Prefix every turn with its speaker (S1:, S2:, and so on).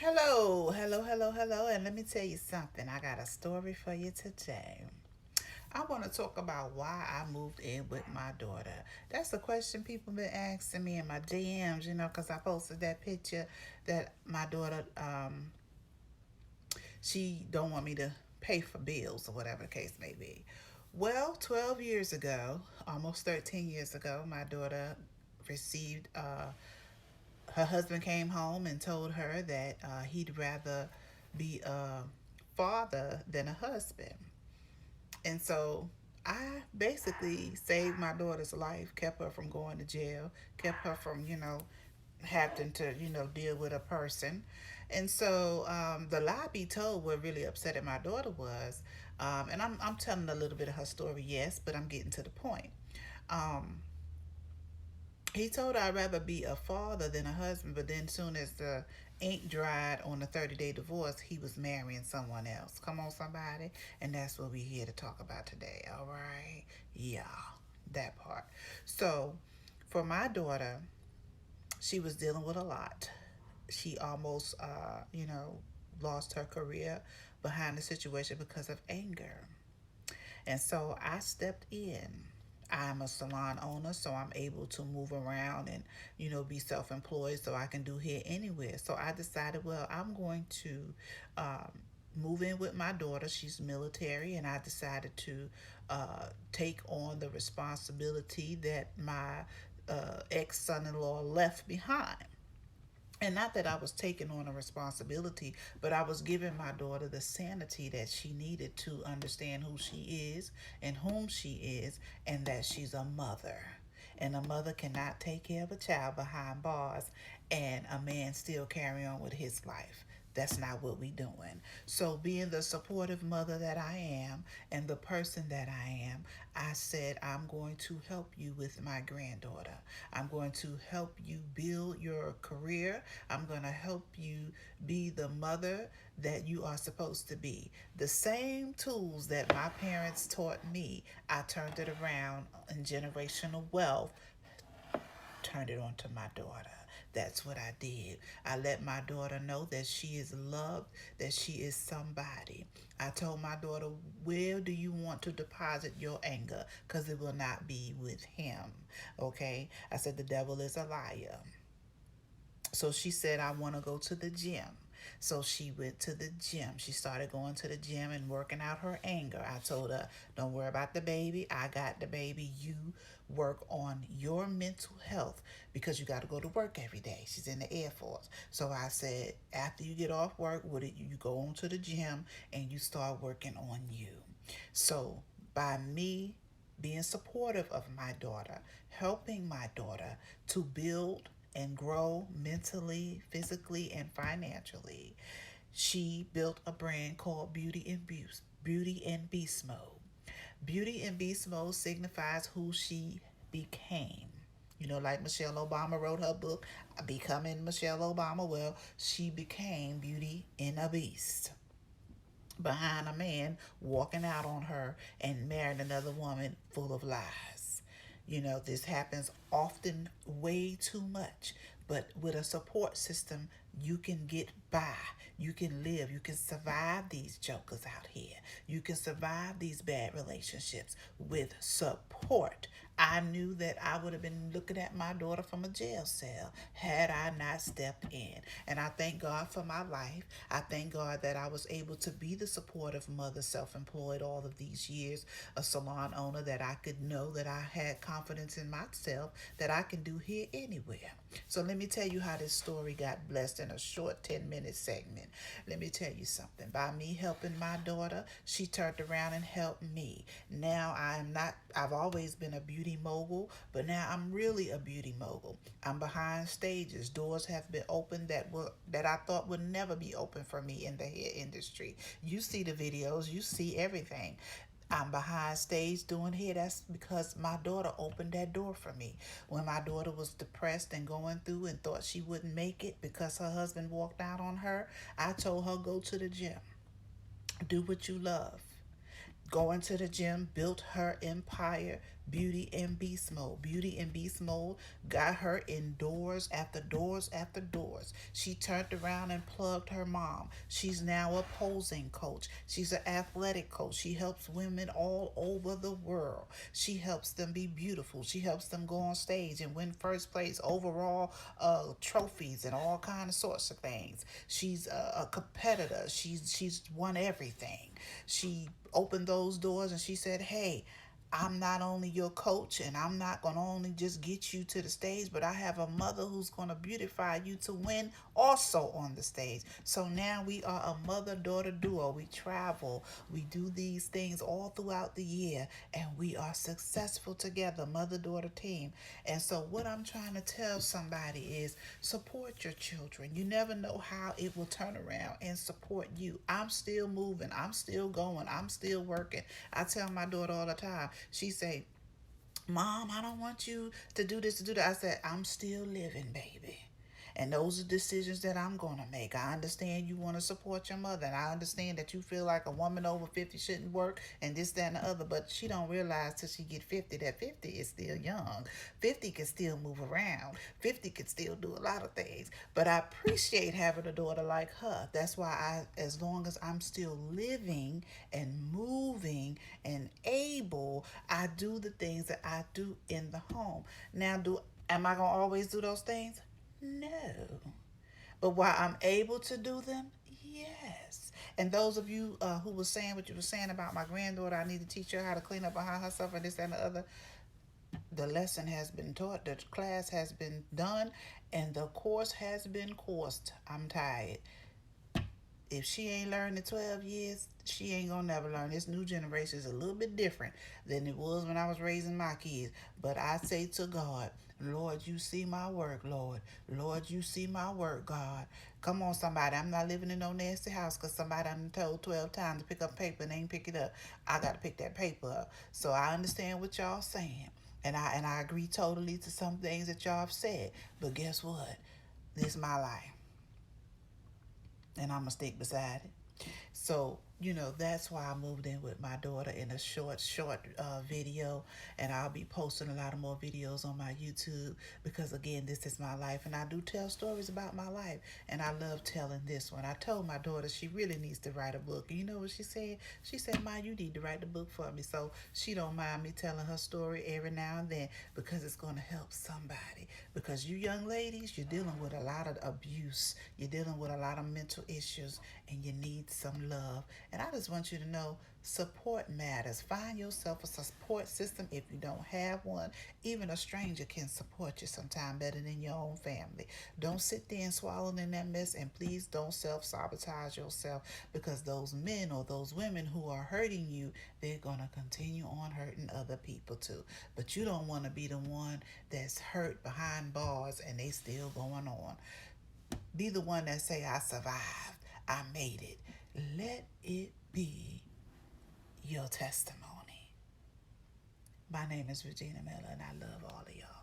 S1: Hello, hello, hello, hello, and let me tell you something. I got a story for you today. I want to talk about why I moved in with my daughter. That's the question people been asking me in my DMs, because I posted that picture that my daughter, she don't want me to pay for bills or whatever the case may be. Well, 12 years ago, almost 13 years ago, my daughter received her husband came home and told her that he'd rather be a father than a husband. And so I basically saved my daughter's life, kept her from going to jail, kept her from, having to, deal with a person. And so the lie be told what really upset my daughter was, and I'm telling a little bit of her story, yes, but I'm getting to the point. Um, he told her I'd rather be a father than a husband, but then soon as the ink dried on the 30-day divorce, he was marrying someone else. Come on, somebody. And that's what we're here to talk about today, all right? Yeah, that part. So, for my daughter, she was dealing with a lot. She almost, lost her career behind the situation because of anger. And so I stepped in. I'm a salon owner, so I'm able to move around and, be self employed so I can do hair anywhere. So I decided, well, I'm going to um, move in with my daughter. She's military, and I decided to take on the responsibility that my ex son in law left behind. And not that I was taking on a responsibility, but I was giving my daughter the sanity that she needed to understand who she is and whom she is, and that she's a mother. And a mother cannot take care of a child behind bars and a man still carry on with his life. That's not what we doing. So being the supportive mother that I am and the person that I am, I said I'm going to help you with my granddaughter. I'm going to help you build your career. I'm going to help you be the mother that you are supposed to be. The same tools that my parents taught me, I turned it around in generational wealth, turned it on to my daughter. That's what I did. I let my daughter know that she is loved, that she is somebody. I told my daughter, where do you want to deposit your anger? Because it will not be with him. Okay? I said, the devil is a liar. So she said, I want to go to the gym. So she went to the gym. She started going to the gym and working out her anger. I told her, don't worry about the baby. I got the baby. You work on your mental health because you got to go to work every day. She's in the Air Force. So I said, after you get off work, you go on to the gym and you start working on you. So by me being supportive of my daughter, helping my daughter to build and grow mentally, physically, and financially. She built a brand called Beauty and Beast Mode. Beauty and Beast Mode signifies who she became. Like Michelle Obama wrote her book, Becoming Michelle Obama. Well, she became Beauty and a Beast behind a man walking out on her and marrying another woman full of lies. This happens often, way too much. But with a support system, you can get by. You can live. You can survive these jokers out here. You can survive these bad relationships with support. I knew that I would have been looking at my daughter from a jail cell had I not stepped in. And I thank God for my life. I thank God that I was able to be the supportive mother, self employed all of these years, a salon owner, that I could know that I had confidence in myself, that I can do here anywhere. So let me tell you how this story got blessed in a short 10-minute segment. Let me tell you something. By me helping my daughter, she turned around and helped me. Now I've always been a beauty mogul, but now I'm really a beauty mogul. I'm behind stages. Doors have been opened that I thought would never be open for me in the hair industry. You see the videos, you see everything. I'm behind stage doing hair. That's because my daughter opened that door for me. When my daughter was depressed and going through and thought she wouldn't make it because her husband walked out on her, I told her, go to the gym. Do what you love. Going to the gym built her empire, Beauty and Beast Mode. Beauty and Beast Mode got her in doors after doors after doors. She turned around and plugged her mom. She's now a posing coach. She's an athletic coach. She helps women all over the world. She helps them be beautiful. She helps them go on stage and win first place overall trophies and all kind of sorts of things. She's a competitor. She's won everything. She opened those doors and she said, "Hey, I'm not only your coach and I'm not going to only just get you to the stage, but I have a mother who's going to beautify you to win also on the stage." So now we are a mother daughter duo. We travel, we do these things all throughout the year, and we are successful together, mother daughter team. And so, what I'm trying to tell somebody is support your children. You never know how it will turn around and support you. I'm still moving, I'm still going, I'm still working. I tell my daughter all the time, she say, "Mom, I don't want you to do this, to do that." I said, "I'm still living, baby. And those are decisions that I'm going to make. I understand you want to support your mother, and I understand that you feel like a woman over 50 shouldn't work and this, that, and the other, but she don't realize till she get 50 that 50 is still young. 50 can still move around. 50 can still do a lot of things. But I appreciate having a daughter like her. That's why as long as I'm still living and moving and able, I do the things that I do in the home. Now, am I going to always do those things? No. But while I'm able to do them, yes. And those of you who were saying what you were saying about my granddaughter, I need to teach her how to clean up behind herself and this and the other. The lesson has been taught, the class has been done, and the course has been coursed. I'm tired. If she ain't learned in 12 years, she ain't gonna never learn. This new generation is a little bit different than it was when I was raising my kids. But I say to God, "Lord, you see my work, Lord. Lord, you see my work, God." Come on, somebody. I'm not living in no nasty house because somebody I'm told 12 times to pick up paper and they ain't pick it up. I got to pick that paper up. So I understand what y'all saying. And I agree totally to some things that y'all have said. But guess what? This is my life, and I'm going to stick beside it. So, that's why I moved in with my daughter in a short video. And I'll be posting a lot of more videos on my YouTube because, again, this is my life. And I do tell stories about my life. And I love telling this one. I told my daughter she really needs to write a book. And you know what she said? She said, "Ma, you need to write the book for me." So she don't mind me telling her story every now and then because it's going to help somebody. Because you young ladies, you're dealing with a lot of abuse. You're dealing with a lot of mental issues. And you need some love. And I just want you to know support matters. Find yourself a support system if you don't have one. Even a stranger can support you sometime better than your own family. Don't sit there and swallow in that mess, and please don't self-sabotage yourself because those men or those women who are hurting you, they're going to continue on hurting other people too. But you don't want to be the one that's hurt behind bars and they still going on. Be the one that say, "I survived. I made it." Let it be your testimony. My name is Regina Miller, and I love all of y'all.